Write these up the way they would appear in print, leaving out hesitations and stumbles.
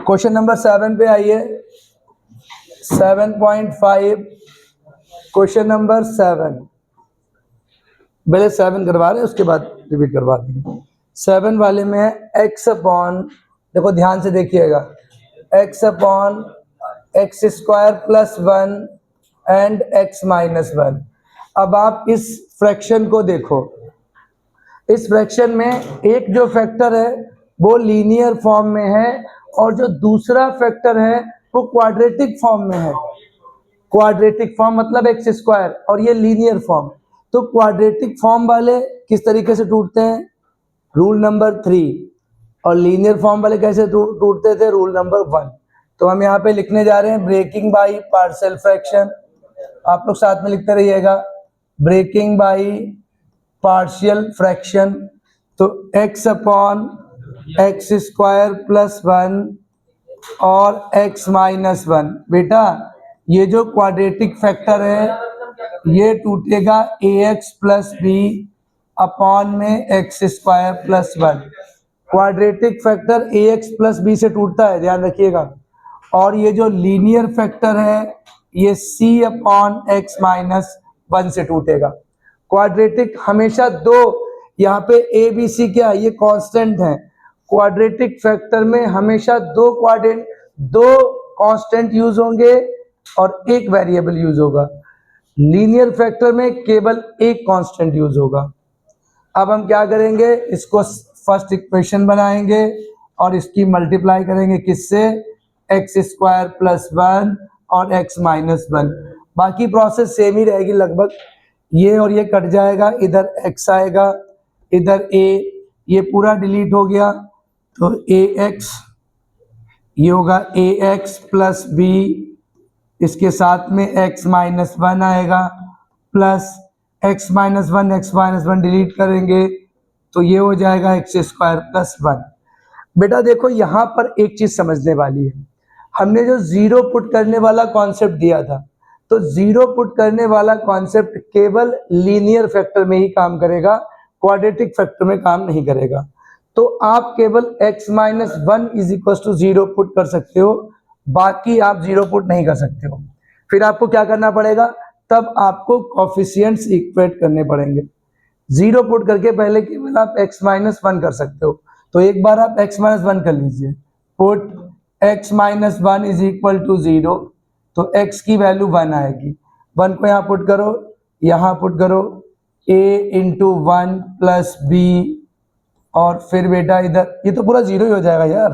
Question number 7 पे आइए। 7.5 question number 7, पहले 7 करवा रहे हैं उसके बाद रिपीट करवा देंगे। 7 वाले में x अपॉन, देखो ध्यान से देखिएगा, x upon x square plus 1 and x minus 1। अब आप इस फ्रैक्शन को देखो, इस फ्रैक्शन में एक जो फैक्टर है वो लीनियर फॉर्म में है और जो दूसरा फैक्टर है वो क्वाड्रेटिक फॉर्म में है। क्वाड्रेटिक फॉर्म मतलब एक्स स्क्वायर और ये लीनियर फॉर्म। तो क्वाड्रेटिक फॉर्म वाले किस तरीके से टूटते हैं, रूल नंबर 3, और लीनियर फॉर्म वाले कैसे टूटते थे, रूल नंबर 1। तो हम यहाँ पे लिखने जा रहे हैं ब्रेकिंग बाय पार्शियल फ्रैक्शन। आप लोग साथ में लिखते रहिएगा, ब्रेकिंग बाय पार्शियल फ्रैक्शन। तो x upon x square plus 1 और x माइनस 1। बेटा ये जो क्वाड्रेटिक फैक्टर है ये टूटेगा ax प्लस बी अपॉन में x square plus 1। Quadratic factor ax plus b से टूटता है, ध्यान रखिएगा। और ये जो लीनियर फैक्टर है ये c अपॉन एक्स माइनस 1 से टूटेगा। क्वाड्रेटिक हमेशा दो, यहाँ पे ए बी सी क्या ये कांस्टेंट है। क्वाड्रेटिक फैक्टर में हमेशा दो कांस्टेंट यूज होंगे और एक वेरिएबल यूज होगा। लीनियर फैक्टर में केवल एक कांस्टेंट यूज होगा। अब हम क्या करेंगे, इसको फर्स्ट इक्वेशन बनाएंगे और इसकी मल्टीप्लाई करेंगे किससे, एक्स स्क्वायर प्लस 1 और एक्स माइनस 1। बाकी प्रोसेस सेम ही रहेगी लगभग, ये और ये कट जाएगा, इधर x आएगा, इधर a, ये पूरा डिलीट हो गया तो ax, ये होगा ax प्लस b, इसके साथ में x माइनस 1 आएगा प्लस x माइनस 1 डिलीट करेंगे तो ये हो जाएगा एक्स स्क्वायर प्लस 1। बेटा देखो यहाँ पर एक चीज समझने वाली है, हमने जो जीरो पुट करने वाला कॉन्सेप्ट दिया था, तो जीरो पुट करने वाला कॉन्सेप्ट केवल लीनियर फैक्टर में ही काम करेगा, क्वाड्रेटिक फैक्टर में काम नहीं करेगा। तो आप केवल x minus 1 is equal to 0 put कर सकते हो, बाकी आप 0 पुट नहीं कर सकते हो। फिर आपको क्या करना पड़ेगा, तब आपको कोफिशिएंट्स इक्वेट करने पड़ेंगे। 0 पुट करके पहले केवल आप x माइनस 1 कर सकते हो। तो एक बार आप x माइनस 1 कर लीजिए, put x minus 1 is equal to 0, तो x की वैल्यू 1 आएगी। 1 को यहाँ पुट करो, यहाँ पुट करो, a इंटू 1 प्लस बी, और फिर बेटा इधर ये तो पूरा 0 ही हो जाएगा यार,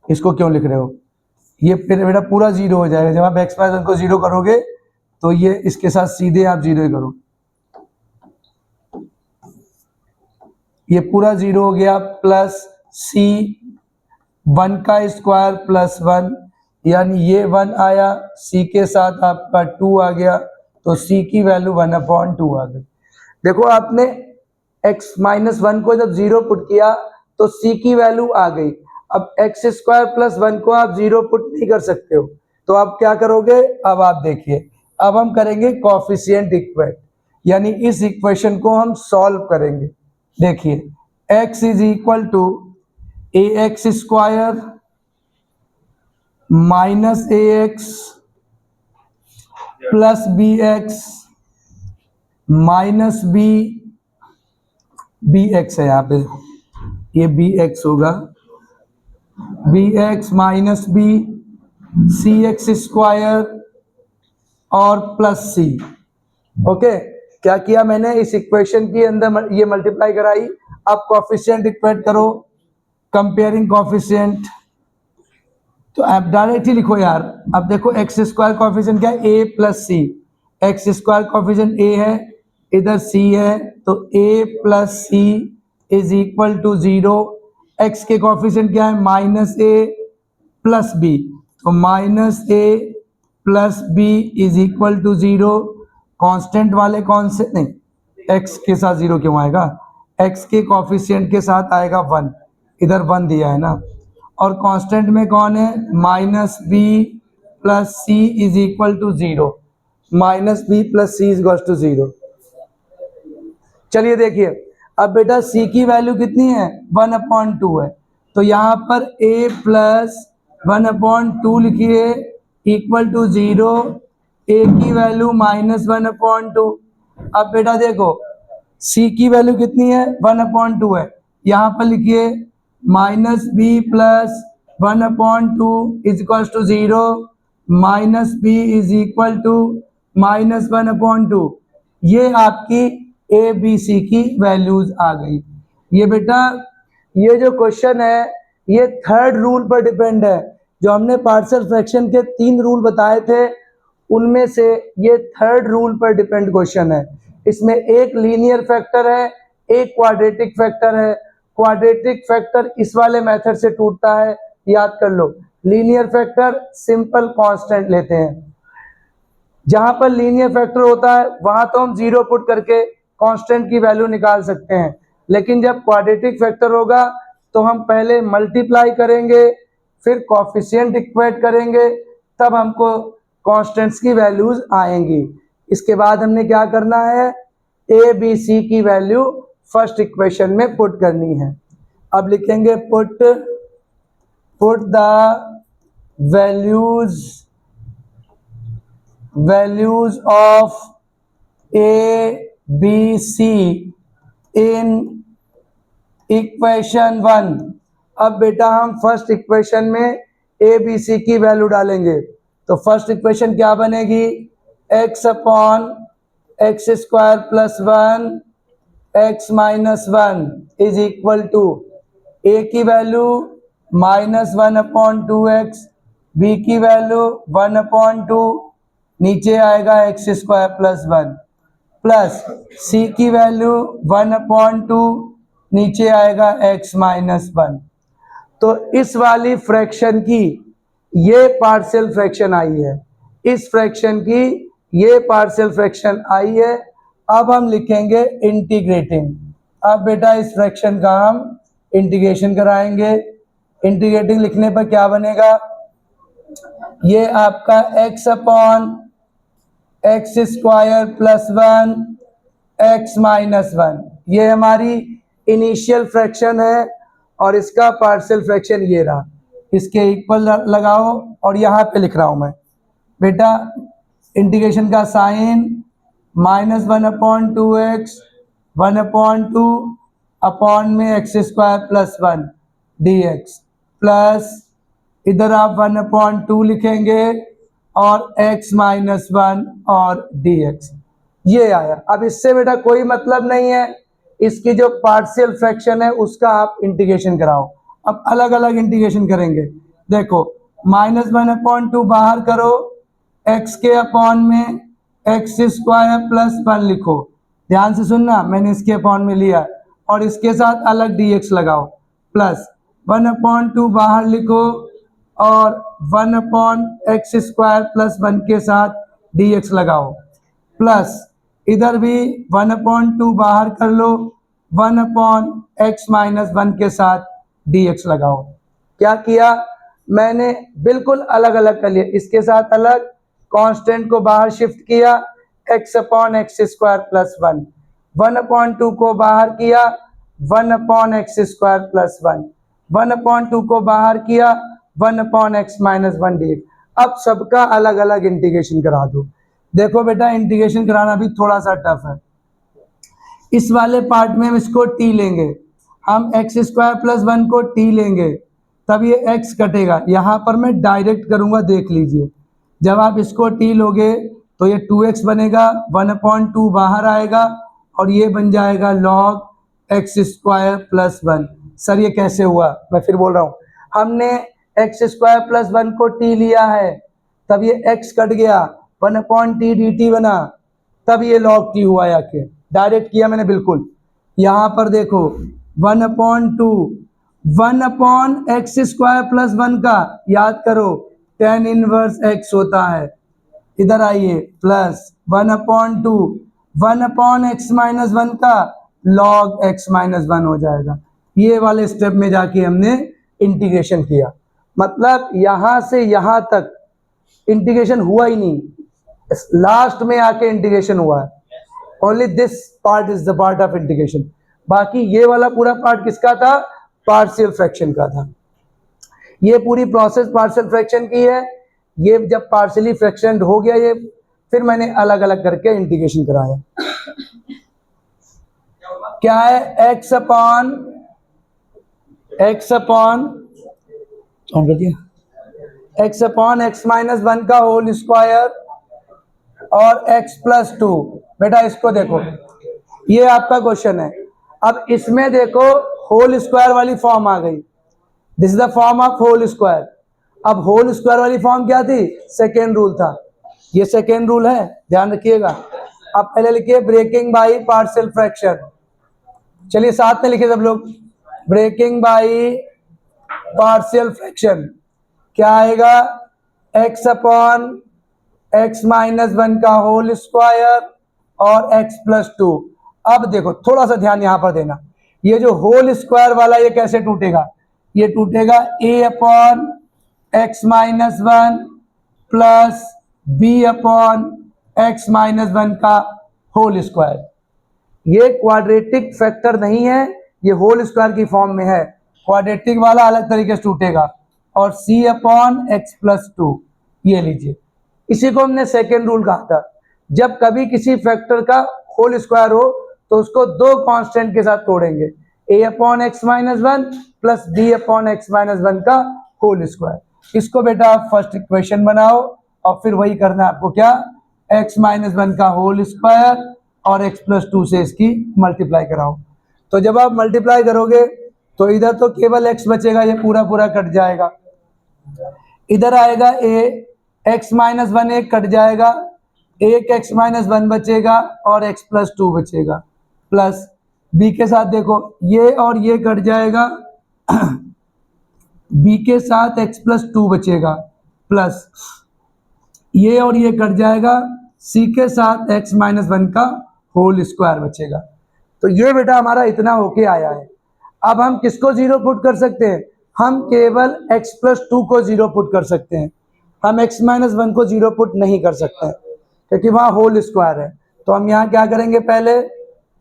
इसको क्यों लिख रहे हो, ये फिर बेटा पूरा 0 हो जाएगा। जब आप x माइनस 1 को 0 करोगे तो ये इसके साथ सीधे आप 0 ही करो, ये पूरा 0 हो गया, प्लस c 1 का स्क्वायर प्लस 1, यानी ये 1 आया, c के साथ आपका 2 आ गया, तो c की वैल्यू 1/2 आ गई। देखो आपने x माइनस 1 को जब 0 पुट किया तो c की वैल्यू आ गई। अब एक्स स्क्वायर प्लस 1 को आप 0 पुट नहीं कर सकते हो, तो आप क्या करोगे, अब आप देखिए, अब हम करेंगे कोफिशिएंट इक्वेट, यानी इस इक्वेशन को हम सॉल्व करेंगे। देखिए x is equal to a x square minus a x plus b x minus b, b x है यहाँ पे, ये बी एक्स होगा, b x minus b, c x square और प्लस सी। ओके, क्या किया मैंने, इस इक्वेशन के अंदर ये मल्टीप्लाई कराई। अब कोफिशिएंट इक्वेट करो, कंपेयरिंग कोफिशिएंट, तो आप डायरेक्ट ही लिखो यार। अब देखो एक्स स्क्वायर कोफिशिएंट क्या है, a plus c, x square coefficient a है, इधर सी है, तो a plus c is equal to 0। X के कोफिशिएंट क्या है, माइनस ए प्लस बी, तो minus a plus b is equal to 0। Constant वाले कौन से, नहीं x के साथ 0 क्यों आएगा, x के कोफिशिएंट के साथ आएगा 1, इधर 1 दिया है ना, और कांस्टेंट में कौन है, minus b plus c is equal to 0, minus b plus c is equal to 0। चलिए देखिए, अब बेटा c की वैल्यू कितनी है, 1/2 है, तो यहाँ पर a प्लस 1/2 लिखिए इक्वल टू 0, ए की वैल्यू -1/2। अब बेटा देखो सी की वैल्यू कितनी है 1/2 है, यहाँ पर लिखिए -b plus 1/2 is equal to 0, -b is equal to -1/2। ये आपकी ए बी सी की वैल्यूज आ गई। ये बेटा ये जो क्वेश्चन है ये थर्ड रूल पर डिपेंड है। जो हमने पार्शियल फ्रैक्शन के 3 रूल बताए थे उनमें से ये थर्ड रूल पर डिपेंड क्वेश्चन है। इसमें एक लीनियर फैक्टर है, एक क्वाड्रेटिक फैक्टर है। क्वाड्रेटिक फैक्टर इस वाले मेथड से टूटता है, याद कर लो। लीनियर फैक्टर सिंपल कांस्टेंट लेते हैं। जहां पर लीनियर फैक्टर होता है वहां तो हम 0 पुट करके कांस्टेंट की वैल्यू निकाल सकते हैं, लेकिन जब क्वाड्रेटिक फैक्टर होगा तो हम पहले मल्टीप्लाई करेंगे, फिर कोफिशिएंट इक्वेट करेंगे, तब हमको कांस्टेंट्स की वैल्यूज आएंगी। इसके बाद हमने क्या करना है, ए बी सी की वैल्यू फर्स्ट इक्वेशन में पुट करनी है। अब लिखेंगे put the values of a b c in equation 1। अब बेटा हम फर्स्ट इक्वेशन में ए बी सी की वैल्यू डालेंगे, तो फर्स्ट इक्वेशन क्या बनेगी, x/x² plus 1 x minus 1 is equal to a की वैल्यू -1/2x, बी की वैल्यू 1/2, नीचे आएगा x² प्लस 1, प्लस सी की वैल्यू 1/2, नीचे आएगा x माइनस 1। तो इस वाली फ्रैक्शन की ये पार्शियल फ्रैक्शन आई है, इस फ्रैक्शन की ये पार्शियल फ्रैक्शन आई है। अब हम लिखेंगे इंटीग्रेटिंग। अब बेटा इस फ्रैक्शन का हम इंटीग्रेशन कराएंगे। इंटीग्रेटिंग लिखने पर क्या बनेगा, ये आपका x/x² प्लस 1 x माइनस 1, ये हमारी इनिशियल फ्रैक्शन है और इसका पार्शियल फ्रैक्शन ये रहा। इसके इक्वल लगाओ और यहाँ पे लिख रहा हूँ मैं बेटा इंटीग्रेशन का साइन -1/2x 1/2 अपॉन में x² प्लस 1 dx, प्लस इधर आप 1/2 लिखेंगे और x माइनस 1 और dx, ये आया। अब इससे बेटा कोई मतलब नहीं है, इसकी जो पार्शियल फ्रैक्शन है उसका आप इंटीग्रेशन कराओ। अब अलग अलग इंटीग्रेशन करेंगे। देखो -1/2 बाहर करो, x के अपॉन में x² प्लस 1 लिखो, ध्यान से सुनना, मैंने इसके अपॉन में लिया और इसके साथ अलग dx लगाओ, प्लस 1/2 बाहर लिखो और 1/x² प्लस 1 के साथ dx लगाओ, प्लस इधर भी 1/2 बाहर कर लो, 1/x माइनस 1 के साथ dx लगाओ। क्या किया मैंने, बिल्कुल अलग अलग कर लिया, इसके साथ अलग, कांस्टेंट को बाहर शिफ्ट किया, x/x² प्लस 1, 1/2 को बाहर किया, 1/x² प्लस 1, 1/2 को बाहर किया, 1/x माइनस 1 dx। अब सबका अलग अलग इंटीग्रेशन करा दो। देखो बेटा इंटीग्रेशन कराना भी थोड़ा सा टफ है। इस वाले पार्ट में हम इसको t लेंगे, हम x² प्लस 1 को t लेंगे, तब ये x कटेगा। यहाँ पर मैं डायरेक्ट करूँगा, देख लीजिए। जब आप इसको t लोगे तो ये 2x बनेगा, 1/2 बाहर आएगा और ये बन जाएगा log x² प्लस 1। सर ये कैसे हुआ, मैं फिर बोल रहा हूँ, हमने x² प्लस 1 को t लिया है, तब ये x कट गया, 1/t dt बना, तब ये log t हुआ। आके डायरेक्ट किया मैंने बिल्कुल। यहाँ पर देखो 1/2 1/x² प्लस 1 का याद करो tan इनवर्स x होता है, इधर आइए, प्लस 1/2 1/x माइनस 1 का log x माइनस 1 हो जाएगा। ये वाले स्टेप में जाके हमने इंटीग्रेशन किया, मतलब यहां से यहां तक इंटीग्रेशन हुआ ही नहीं, लास्ट में आके इंटीग्रेशन हुआ है। Only this part is the part of integration. बाकी ये वाला पूरा पार्ट किसका था, पार्शियल फ्रैक्शन का था। ये पूरी प्रोसेस पार्शियल फ्रैक्शन की है। ये जब पार्शियली फ्रैक्शन हो गया ये, फिर मैंने अलग अलग करके इंटीग्रेशन कराया। क्या है, x अपॉन x माइनस 1 का होल स्क्वायर और x प्लस 2। बेटा इसको देखो, ये आपका क्वेश्चन है। अब इसमें देखो होल स्क्वायर वाली फॉर्म आ गई, this is the form of whole square. अब होल स्क्वायर वाली फॉर्म क्या थी, सेकेंड रूल था, ये सेकेंड रूल है, ध्यान रखिएगा। अब पहले लिखिए ब्रेकिंग बाई पार्शियल फ्रैक्शन, चलिए साथ में लिखिए सब लोग, ब्रेकिंग बाई पार्शियल फ्रैक्शन। क्या आएगा, x अपॉन x माइनस 1 का होल स्क्वायर और x प्लस 2। अब देखो थोड़ा सा ध्यान यहां पर देना, ये जो होल स्क्वायर वाला ये कैसे टूटेगा, ये टूटेगा a upon x minus 1 plus b upon x minus 1 का होल स्क्वायर। ये क्वाड्रेटिक फैक्टर नहीं है, ये होल स्क्वायर की फॉर्म में है, क्वाड्रेटिक वाला अलग तरीके से टूटेगा। और c अपॉन एक्स प्लस 2, ये लीजिए, इसी को हमने सेकेंड रूल कहा था। जब कभी किसी फैक्टर का होल स्क्वायर हो तो उसको दो कांस्टेंट के साथ तोड़ेंगे, a upon x minus 1 plus b upon x minus 1 का होल स्क्वायर। इसको बेटा आप फर्स्ट इक्वेशन बनाओ और फिर वही करना है आपको, क्या, x माइनस 1 का होल स्क्वायर और x प्लस 2 से इसकी मल्टीप्लाई कराओ। तो जब आप मल्टीप्लाई करोगे तो इधर तो केवल x बचेगा, ये पूरा पूरा कट जाएगा, इधर आएगा a, x माइनस 1 एक कट जाएगा, एक x माइनस 1 बचेगा और x प्लस 2 बचेगा, प्लस b के साथ देखो ये और ये कट जाएगा b के साथ x प्लस 2 बचेगा, प्लस ये और ये कट जाएगा, c के साथ x माइनस 1 का होल स्क्वायर बचेगा। तो ये बेटा हमारा इतना होके आया है। अब हम किसको जीरो पुट कर सकते हैं, हम केवल x प्लस 2 को जीरो पुट कर सकते हैं, हम x माइनस 1 को जीरो पुट नहीं कर सकते हैं क्योंकि वहाँ होल स्क्वायर है। तो हम यहाँ क्या करेंगे, पहले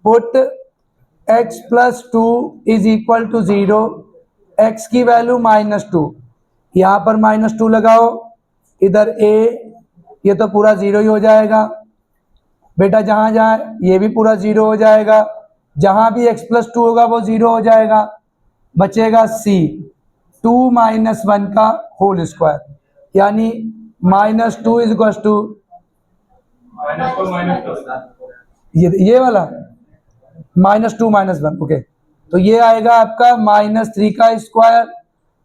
put x plus 2 is equal to 0, x की वैल्यू माइनस 2, यहाँ पर माइनस 2 लगाओ, इधर a, ये तो पूरा जीरो ही हो जाएगा बेटा, जहाँ जहाँ ये भी पूरा जीरो हो जाएगा, जहाँ भी x प्लस 2 होगा वो जीरो हो जाएगा, बचेगा c 2 माइनस 1 का होल स्क्वायर, यानी माइनस 2 इज इक्वल टू ये वाला माइनस 2 माइनस 1, ओके। तो ये आएगा आपका माइनस 3 का स्क्वायर,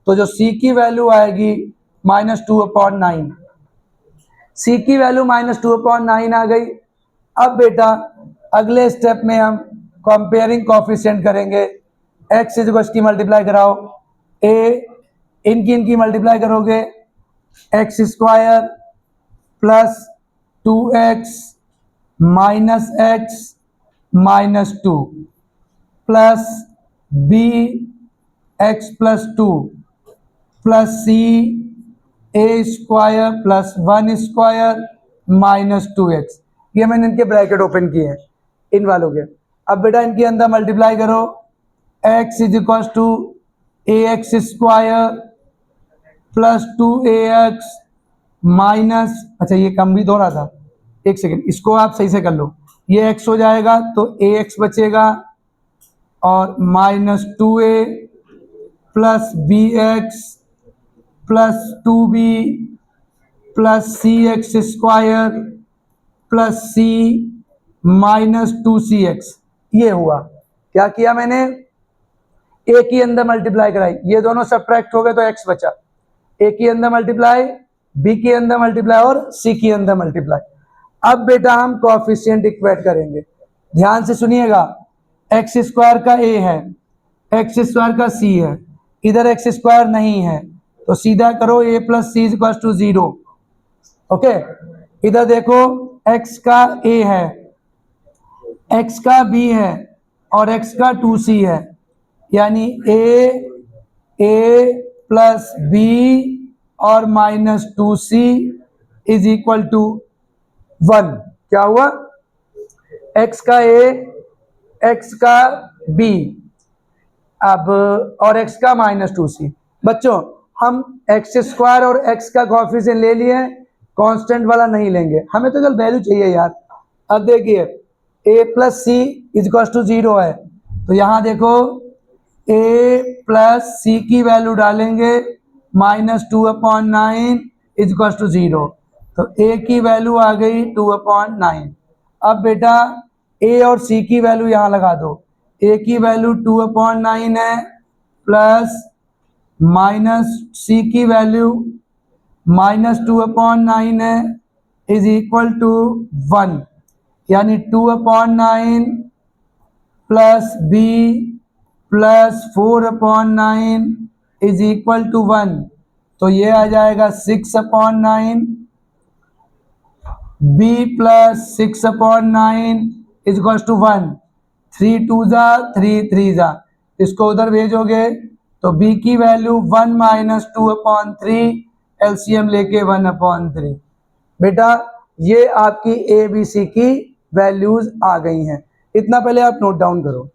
तो जो c की वैल्यू आएगी माइनस 2 अपॉन 9, c की वैल्यू माइनस 2 अपॉन 9 आ गई। अब बेटा अगले स्टेप में हम कंपेयरिंग कोफिशिएंट करेंगे, x इज इक्वल की मल्टीप्लाई कराओ, a इनकी मल्टीप्लाई करोगे, x square plus 2x minus x minus 2 plus b x plus 2 plus c a square plus 1 square minus 2x। ये मैंने इनके ब्रैकेट ओपन किए हैं इन वालों के। अब बेटा इनके अंदर मल्टीप्लाई करो, x is equal to a x square plus 2ax minus, अच्छा ये कम भी तो रहा था, एक सेकेंड इसको आप सही से कर लो, ये x हो जाएगा तो ax बचेगा और minus 2a plus bx plus 2b plus cx square plus c minus 2cx। ये हुआ, क्या किया मैंने, a की अंदर मल्टीप्लाई कराई, ये दोनों सब्ट्रैक्ट हो गए तो x बचा, a की अंदर मल्टीप्लाई, b की अंदर मल्टीप्लाई और c की अंदर मल्टीप्लाई। अब बेटा हम कोएफिशिएंट इक्वेट करेंगे, ध्यान से सुनिएगा, एक्स स्क्वायर का a है, एक्स स्क्वायर का c है, इधर एक्स स्क्वायर नहीं है तो सीधा करो a plus c equal to 0, okay. इधर देखो x का a है, x का b है और x का 2c है, यानी a प्लस b और minus 2c is equal to 1। क्या हुआ, x का a, x का b, अब और x का माइनस 2c। बच्चों हम एक्स स्क्वायर और एक्स का कोएफिशिएंट ले लिए, कांस्टेंट वाला नहीं लेंगे, हमें तो केवल वैल्यू चाहिए यार। अब देखिए a plus c is equals to 0 है, तो यहाँ देखो a प्लस सी की वैल्यू डालेंगे -2/9 इजक्वल्स टू 0, तो a की वैल्यू आ गई 2/9। अब बेटा a और c की वैल्यू यहाँ लगा दो, a की वैल्यू 2/9 है प्लस माइनस सी की वैल्यू -2/9 है इज इक्वल टू 1, यानी 2/9 plus b plus 4/9 is equal to 1, तो ये आ जाएगा 6/9, b plus 6/9 is equal to 1, 3 2 जा 3 3 जा, इसको उधर भेजोगे तो b की वैल्यू 1 माइनस 2/3, एलसीएम लेके 1/3। बेटा ये आपकी ए बी सी की वैल्यूज आ गई हैं, इतना पहले आप नोट डाउन करो।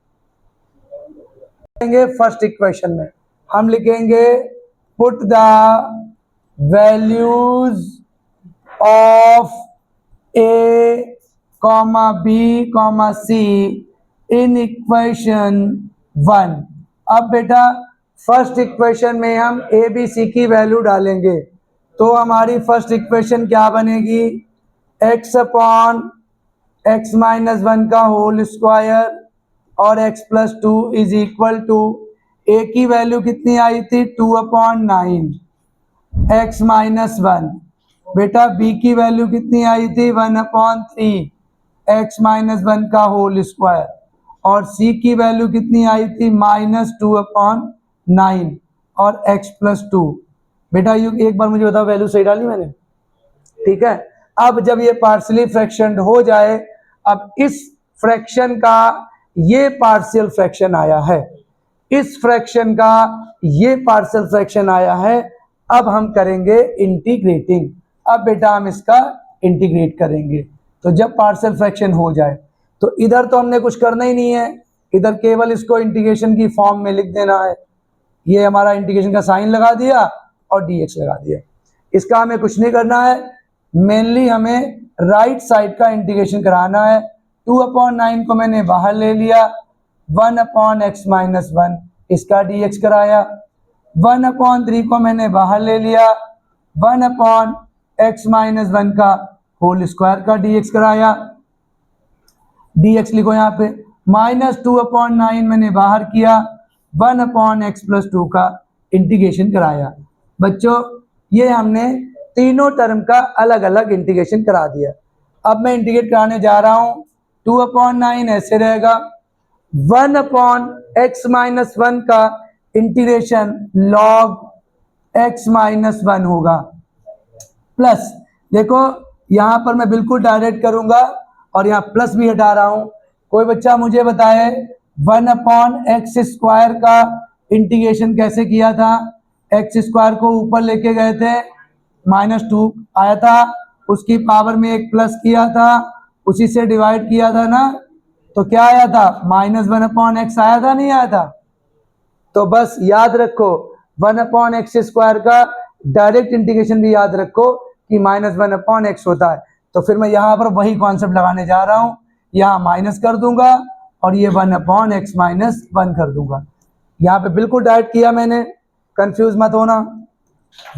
फर्स्ट इक्वेशन में हम लिखेंगे put the values of a comma b comma c in equation 1। अब बेटा फर्स्ट इक्वेशन में हम ए बी सी की वैल्यू डालेंगे, तो हमारी फर्स्ट इक्वेशन क्या बनेगी, x अपॉन x माइनस 1 का होल स्क्वायर और x plus 2 is equal to a की वैल्यू कितनी आई थी 2/9 x माइनस 1, बेटा b की वैल्यू कितनी आई थी 1/3 x माइनस 1 का होल स्क्वायर, और c की वैल्यू कितनी आई थी -2/9 और x प्लस 2। बेटा ये एक बार मुझे बताओ वैल्यू सही डाली मैंने, ठीक है। अब जब ये पार्शियली फ्रैक्शन हो जाए, अब इस फ्रैक्शन का ये पार्शियल फ्रैक्शन आया है, इस फ्रैक्शन का ये पार्शियल फ्रैक्शन आया है, अब हम करेंगे इंटीग्रेटिंग। अब बेटा हम इसका इंटीग्रेट करेंगे, तो जब पार्शियल फ्रैक्शन हो जाए तो इधर तो हमने कुछ करना ही नहीं है, इधर केवल इसको इंटीग्रेशन की फॉर्म में लिख देना है। ये हमारा इंटीग्रेशन का साइन लगा दिया और dx लगा दिया, इसका हमें कुछ नहीं करना है, मेनली हमें राइट साइड का इंटीग्रेशन कराना है। 2/9 को मैंने बाहर ले लिया, 1/x माइनस 1 इसका dx कराया, 1/3 को मैंने बाहर ले लिया, 1/x माइनस 1 का होल स्क्वायर का dx कराया, dx लिखो यहाँ पे, -2/9 मैंने बाहर किया, 1/x प्लस 2 का इंटीग्रेशन कराया। बच्चों ये हमने तीनों टर्म का अलग अलग इंटीग्रेशन करा दिया। अब मैं इंटीग्रेट कराने जा रहा हूँ, 2/9 ऐसे रहेगा, 1/x माइनस 1 का इंटीग्रेशन log x माइनस 1 होगा, प्लस देखो यहाँ पर मैं बिल्कुल डायरेक्ट करूंगा और यहाँ प्लस भी हटा रहा हूँ। कोई बच्चा मुझे बताए 1/x स्क्वायर का इंटीग्रेशन कैसे किया था, एक्स स्क्वायर को ऊपर लेके गए थे, -2 आया था, उसकी पावर में एक प्लस किया था, उसी से डिवाइड किया था ना, तो क्या आया था -1/x आया था, नहीं आया था। तो बस याद रखो 1/x स्क्वायर का डायरेक्ट इंटीग्रेशन भी याद रखो कि -1/x होता है। तो फिर मैं यहाँ पर वही कॉन्सेप्ट लगाने जा रहा हूँ, यहाँ माइनस कर दूंगा और ये 1/x माइनस 1 कर दूंगा। यहाँ पे बिल्कुल डायरेक्ट किया मैंने, कंफ्यूज मत होना।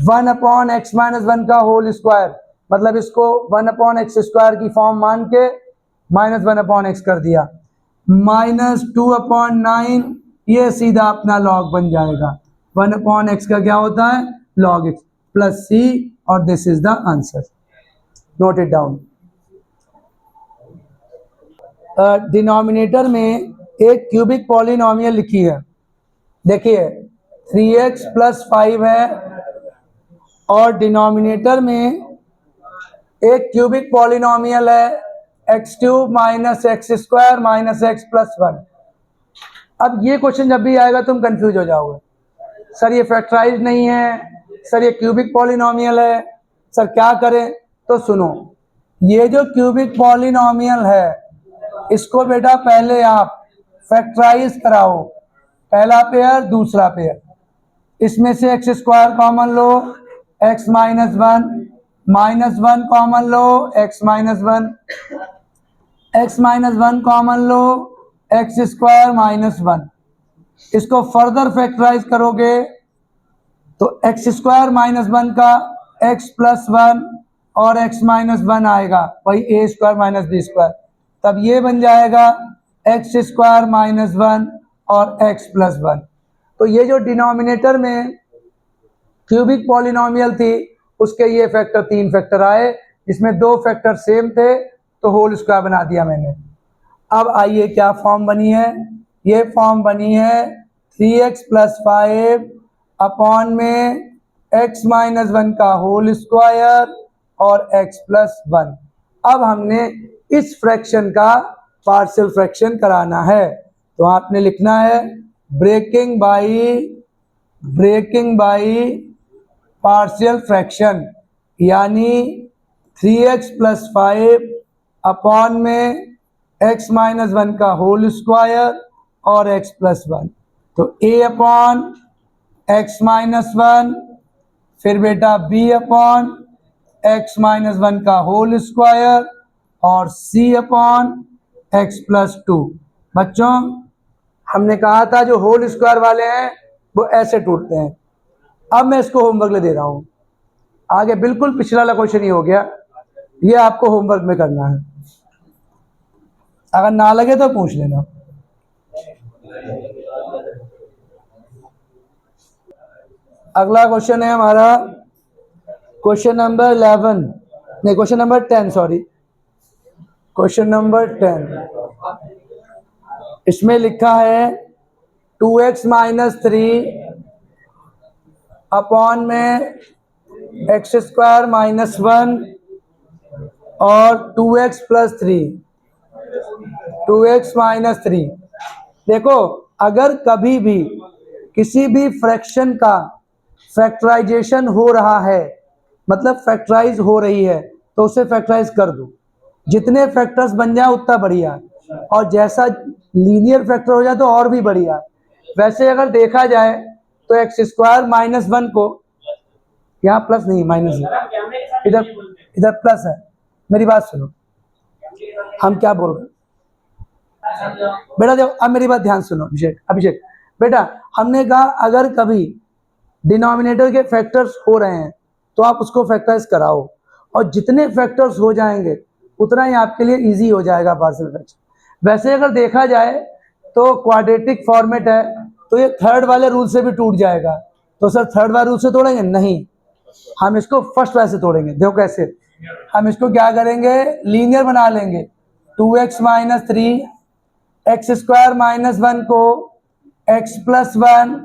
1/x माइनस 1 का होल स्क्वायर मतलब इसको 1/x स्क्वायर की फॉर्म मान के -1/x कर दिया, -2/9 ये सीधा अपना लॉग बन जाएगा। 1/x का क्या होता है log x प्लस c, और this is the answer, note it down. Denominator में एक क्यूबिक पॉलिनोमियल लिखी है, देखिए 3x प्लस 5 है, और डिनोमिनेटर में एक क्यूबिक पॉलिनोमियल है x³ minus x square minus x plus 1। अब ये क्वेश्चन जब भी आएगा तुम कंफ्यूज हो जाओगे, सर ये फैक्टराइज नहीं है, सर ये क्यूबिक पॉलिनोमियल है, सर क्या करें। तो सुनो, ये जो क्यूबिक पॉलिनोमियल है इसको बेटा पहले आप फैक्टराइज कराओ, पहला पेयर दूसरा पेयर, इसमें से एक्स स्क्वायर कॉमन लो, एक्स माइनस वन कॉमन लो, एक्स माइनस वन कॉमन लो, एक्स स्क्वायर माइनस वन। इसको फर्दर फैक्टराइज करोगे तो एक्स स्क्वायर माइनस वन का एक्स प्लस वन और एक्स माइनस वन आएगा, वही ए स्क्वायर माइनस बी स्क्वायर। तब ये बन जाएगा एक्स स्क्वायर माइनस वन और एक्स प्लस वन। तो ये जो डिनोमिनेटर में क्यूबिक पॉलिनोमियल थी उसके ये फैक्टर, तीन फैक्टर आए, इसमें दो फैक्टर सेम थे तो होल स्क्वायर बना दिया मैंने। अब आइए क्या फॉर्म बनी है, ये फॉर्म बनी है 3x प्लस 5 अपॉन में x माइनस वन का होल स्क्वायर और x प्लस वन। अब हमने इस फ्रैक्शन का पार्शियल फ्रैक्शन कराना है, तो आपने लिखना है ब्रेकिंग बाई पार्शियल फ्रैक्शन, यानी 3x प्लस 5 अपॉन में x माइनस वन का होल स्क्वायर और x प्लस वन। तो a upon x minus one, फिर बेटा b upon x minus one का होल स्क्वायर और c upon x plus two. बच्चों हमने कहा था जो होल स्क्वायर वाले हैं वो ऐसे टूटते हैं। अब मैं इसको होमवर्क ले दे रहा हूँ, आगे बिल्कुल पिछला वाला क्वेश्चन ही हो गया, ये आपको होमवर्क में करना है, अगर ना लगे तो पूछ लेना। अगला क्वेश्चन है हमारा क्वेश्चन नंबर 11, नहीं question number 10, sorry question number 10। इसमें लिखा है 2x माइनस 3 अपॉन में एक्स स्क्वायर माइनस वन और 2x प्लस 3, 2x माइनस 3। देखो अगर कभी भी किसी भी फ्रैक्शन का फैक्टराइजेशन हो रहा है, मतलब फैक्टराइज हो रही है, तो उसे फैक्टराइज कर दो, जितने फैक्टर्स बन जाए उतना बढ़िया, और जैसा लीनियर फैक्टर हो जाए तो और भी बढ़िया। वैसे अगर देखा जाए तो एक्स स्क्वायर माइनस वन को, यहाँ प्लस नहीं माइनस है, इधर प्लस है। मेरी बात सुनो, हम क्या बोल रहे हैं बेटा, देखो अब मेरी बात ध्यान सुनो अभिषेक बेटा, हमने कहा अगर कभी डिनोमिनेटर के फैक्टर्स हो रहे हैं तो आप उसको फैक्टराइज कराओ, और जितने फैक्टर्स हो जाएंगे उतना ही आपके लिए इजी हो जाएगा पार्शियल फ्रैक्शन। वैसे अगर देखा जाए तो क्वाड्रेटिक फॉर्मेट है तो ये थर्ड वाले रूल से भी टूट जाएगा, तो सर थर्ड वाले रूल से तोड़ेंगे नहीं, हम इसको फर्स्ट वाले से तोड़ेंगे। देखो कैसे, हम इसको क्या करेंगे, लीनियर बना लेंगे। 2x minus 3 x square minus one को x प्लस वन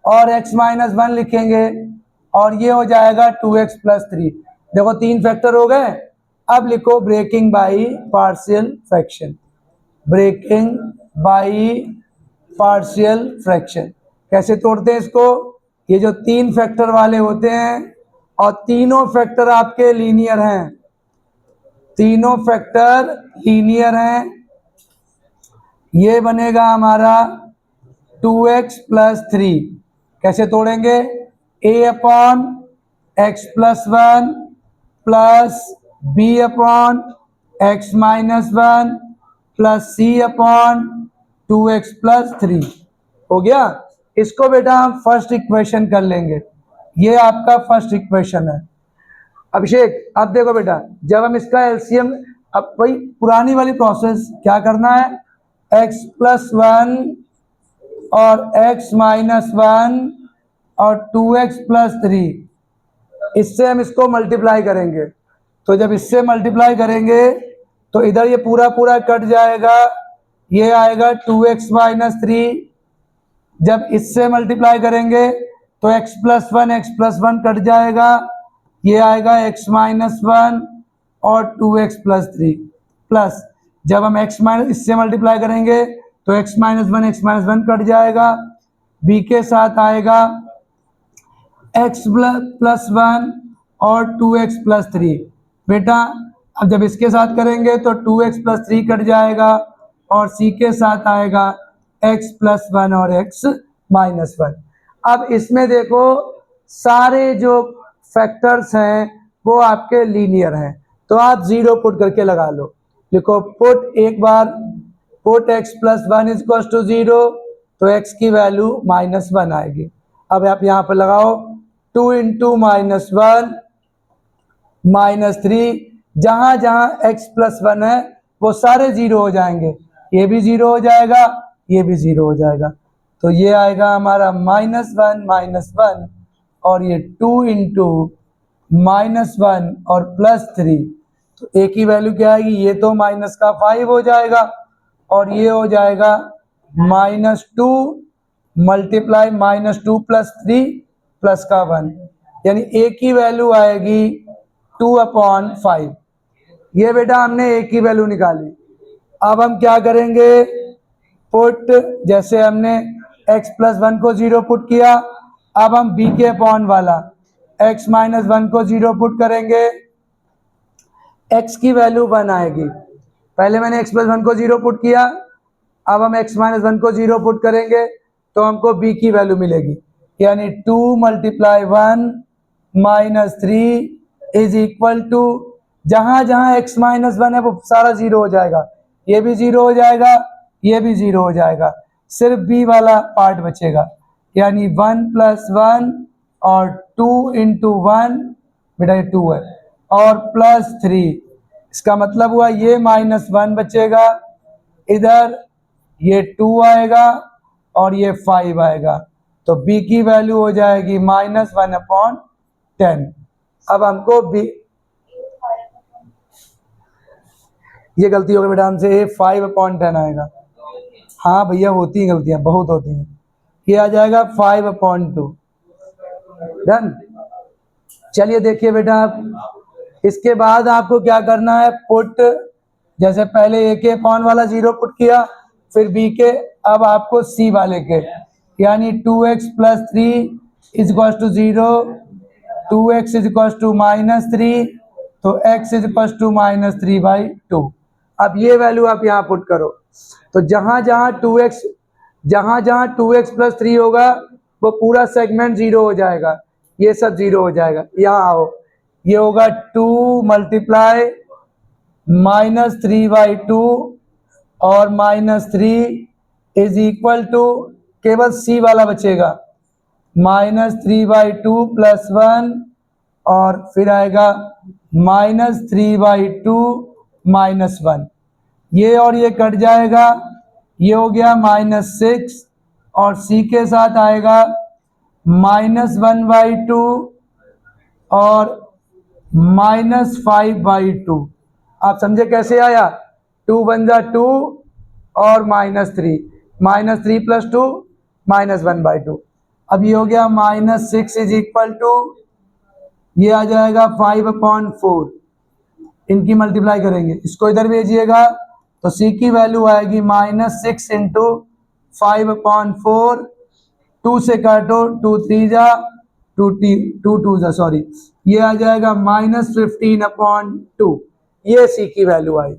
और x माइनस वन लिखेंगे, और ये हो जाएगा 2x प्लस 3। देखो तीन फैक्टर हो गए। अब लिखो breaking by partial fraction, breaking by partial fraction. कैसे तोड़ते हैं इसको, ये जो तीन फैक्टर वाले होते हैं और तीनों फैक्टर आपके लीनियर हैं, तीनों फैक्टर लीनियर हैं, ये बनेगा हमारा 2x प्लस 3। कैसे तोड़ेंगे, a upon x plus one plus b upon x minus one plus c upon 2x plus 3 हो गया। इसको बेटा हम फर्स्ट इक्वेशन कर लेंगे, ये आपका फर्स्ट इक्वेशन है। अभिषेक अब देखो बेटा, जब हम इसका एलसीएम, अब वही पुरानी वाली प्रोसेस, क्या करना है, x प्लस वन और x माइनस वन और 2x प्लस 3, इससे हम इसको मल्टीप्लाई करेंगे। तो जब इससे मल्टीप्लाई करेंगे तो इधर ये पूरा पूरा कट जाएगा, ये आएगा 2x माइनस 3। जब इससे मल्टीप्लाई करेंगे तो x प्लस वन कट जाएगा, ये आएगा x माइनस वन और 2x प्लस 3 प्लस, जब हम x माइनस इससे मल्टीप्लाई करेंगे तो x माइनस वन कट जाएगा, b के साथ आएगा x प्लस वन और 2x प्लस 3। बेटा अब जब इसके साथ करेंगे तो 2x प्लस 3 कट जाएगा और c के साथ आएगा x प्लस वन और x माइनस वन। अब इसमें देखो सारे जो फैक्टर्स हैं वो आपके लीनियर हैं, तो आप 0 पुट करके लगा लो। लिखो पुट, एक बार पुट x + 1 = 0, तो x की वैल्यू -1 आएगी। अब आप यहाँ पर लगाओ 2 × -1 -3, जहां जहां x + 1 है वो सारे 0 हो जाएंगे, ये भी 0 हो जाएगा, ये भी 0 हो जाएगा, तो ये आएगा हमारा -1 -1, और ये 2 × -1 और +3, तो a की वैल्यू क्या आएगी, ये तो -5 हो जाएगा, और ये हो जाएगा -2 मल्टीप्लाई -2 + 3 +1, यानी a की वैल्यू आएगी 2/5। ये बेटा हमने a की वैल्यू निकाली। अब हम क्या करेंगे, पुट, जैसे हमने x + 1 को 0 पुट किया, अब हम b के अपॉन वाला x - 1 को 0 पुट करेंगे, x की वैल्यू 1 आएगी। पहले मैंने x + 1 को 0 पुट किया, अब हम x - 1 को 0 पुट करेंगे तो हमको b की वैल्यू मिलेगी, यानी 2 × 1 - 3 = जहां जहां x - 1 है वो सारा 0 हो जाएगा, ये भी 0 हो जाएगा, ये भी 0 हो जाएगा, सिर्फ b वाला पार्ट बचेगा, यानी 1 + 1 और 2 × 1, बेटा ये 2 है, और +3, इसका मतलब हुआ ये -1 बचेगा, इधर ये 2 आएगा और ये 5 आएगा, तो b की वैल्यू हो जाएगी -1/10। अब हमको b, ये गलती हो गई बेटा हमसे, ये 5/10 आएगा। हाँ भैया होती हैं गलतियां, बहुत होती हैं। ये आ जाएगा 5/2। डन। चलिए देखिए बेटा, आप इसके बाद आपको क्या करना है, पुट, जैसे पहले a के अपॉन वाला 0 पुट किया, फिर b के, अब आपको c वाले के, यानी 2x + 3 = 0, 2x = -3, तो x = -3/2। अब ये वैल्यू आप यहाँ पुट करो, तो जहां जहां 2x + 3 होगा वो पूरा सेगमेंट 0 हो जाएगा, ये सब 0 हो जाएगा। यहाँ आओ, ये होगा 2 × -3/2 और -3 = केवल c वाला बचेगा, -3/2 + 1, और फिर आएगा -3/2 -1, ये और ये कट जाएगा, ये हो गया -6, और c के साथ आएगा -1/2 और -5/2। आप समझे कैसे आया, 2 × 2 और -3, -3 + 2 -1/2। अब ये हो गया -6 = ये आ जाएगा 5/4, इनकी मल्टीप्लाई करेंगे, इसको इधर भेजिएगा तो c की वैल्यू आएगी -6 × 5/4, 2 से काटो, 2 3 जा 2 2 जा, सॉरी, ये आ जाएगा -15/2, ये c की वैल्यू आई।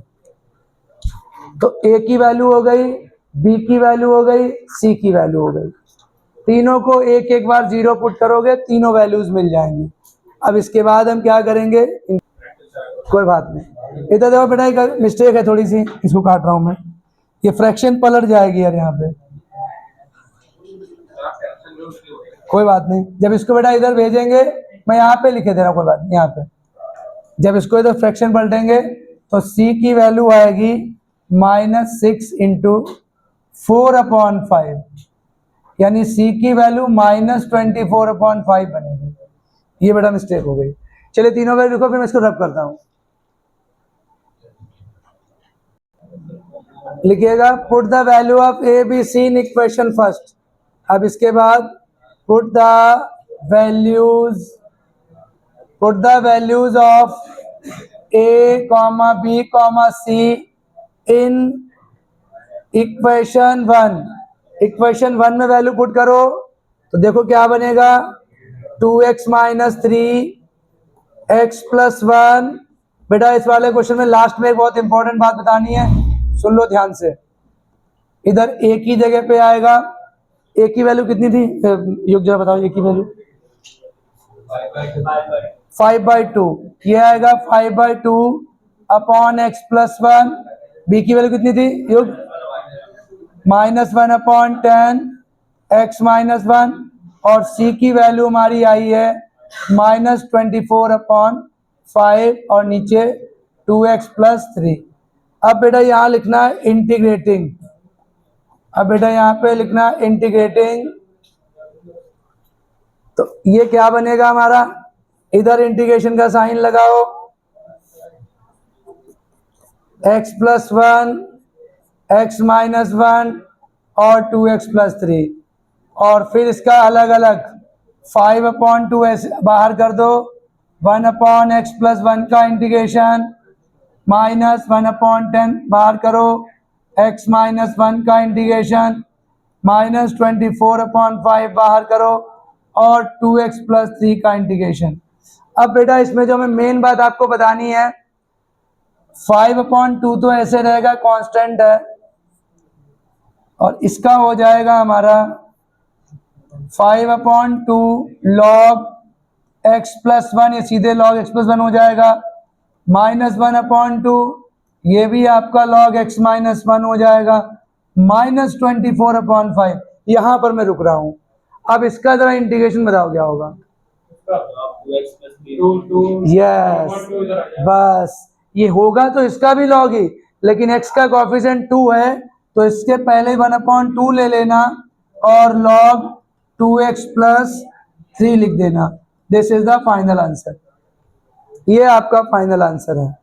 तो a की वैल्यू हो गई, b की वैल्यू हो गई, c की वैल्यू हो गई, तीनों को एक एक बार 0 पुट करोगे, तीनों वैल्यूज मिल जाएंगी। अब इसके बाद हम क्या करेंगे, कोई बात नहीं, इधर देखो बेटा एक मिस्टेक है थोड़ी सी, इसको काट रहा हूं मैं, ये फ्रैक्शन पलट जाएगी यार यहाँ पे, कोई बात नहीं, जब इसको बेटा इधर भेजेंगे, मैं यहाँ पे लिखे दे रहा हूँ, कोई बात नहीं, यहाँ पे जब इसको इधर फ्रैक्शन पलटेंगे तो c की वैल्यू आएगी -6 × 4/5, यानी c की वैल्यू -24/5 बनेगी। ये बेटा मिस्टेक हो गई। चलिए तीनों वैल्यू लिखो, फिर मैं इसको रब करता हूँ। लिखिएगा, put the value of a b c in equation first. अब इसके बाद put the values of a, b, c in equation 1। Equation 1 में वैल्यू पुट करो तो देखो क्या बनेगा, 2x - 3 x + 1। बेटा इस वाले क्वेश्चन में लास्ट में एक बहुत इंपॉर्टेंट बात बतानी है, सुन लो ध्यान से। इधर a की जगह पे आएगा ए की वैल्यू कितनी थी? योग जरा बताओ, ए की वैल्यू 5/2, ये आएगा 5/2 अपॉन एक्स प्लस 1। बी की वैल्यू कितनी थी योग? -1/10 एक्स -1। और सी की वैल्यू हमारी आई है -24/5 और नीचे 2x + 3। अब बेटा यहाँ लिखना है इंटीग्रेटिंग। अब बेटा यहाँ पे लिखना इंटीग्रेटिंग, तो ये क्या बनेगा हमारा? इधर इंटीग्रेशन का साइन लगाओ, x + 1 x -1 और 2x + 3, और फिर इसका अलग अलग 5/2 ऐसे बाहर कर दो, 1/x + 1 का इंटीग्रेशन, -1/10 बाहर करो, x -1 का इंटीग्रेशन, -24/5 बाहर करो, और 2x + 3 का इंटीग्रेशन। अब बेटा इसमें जो हमें मेन बात आपको बतानी है, 5/2 तो ऐसे रहेगा, कांस्टेंट है, और इसका हो जाएगा हमारा 5/2 log x + 1, ये सीधे log x + 1 हो जाएगा, -1/2 ये भी आपका log x -1 हो जाएगा, -24/5। यहां पर मैं रुक रहा हूं। अब इसका जरा इंटीग्रेशन बताओ क्या होगा? यस, बस ये होगा तो इसका भी log ही, लेकिन x का कोएफिशिएंट 2 है तो इसके पहले 1/2 ले लेना और log 2x + 3 लिख देना। This is the final answer. ये आपका फाइनल आंसर है।